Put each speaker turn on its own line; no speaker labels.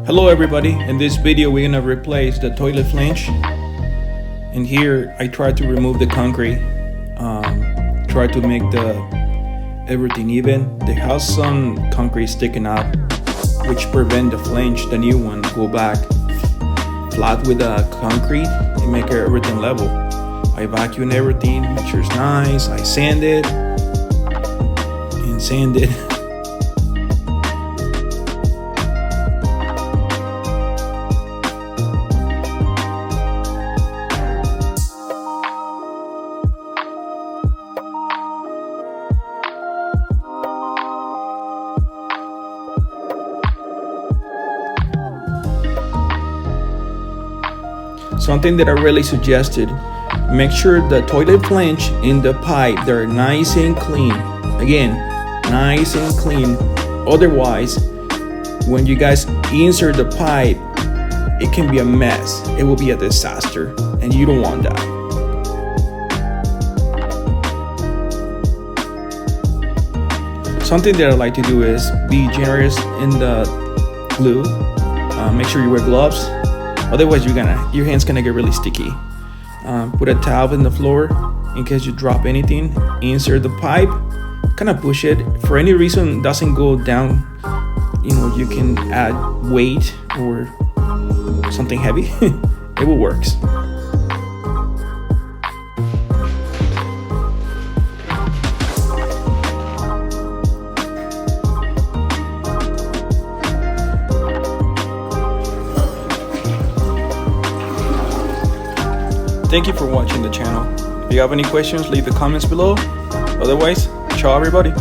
Hello everybody, in this video we're gonna replace the toilet flange. And here I try to remove the concrete, try to make everything even. They have some concrete sticking up which prevent the flange, the new one, go back flat with the concrete and make everything level. I vacuum everything, make sure it's nice. I sand it and sand it. Something that I really suggested, make sure the toilet flange in the pipe, they're nice and clean. Again, nice and clean. Otherwise, when you guys insert the pipe, it can be a mess. It will be a disaster, and you don't want that. Something that I like to do is be generous in the glue. Make sure you wear gloves. Otherwise, your hand's gonna get really sticky. Put a towel in the floor in case you drop anything. Insert the pipe, kind of push it. For any reason, it doesn't go down. You can add weight or something heavy. It will work. Thank you for watching the channel. If you have any questions, leave the comments below. Otherwise, ciao everybody.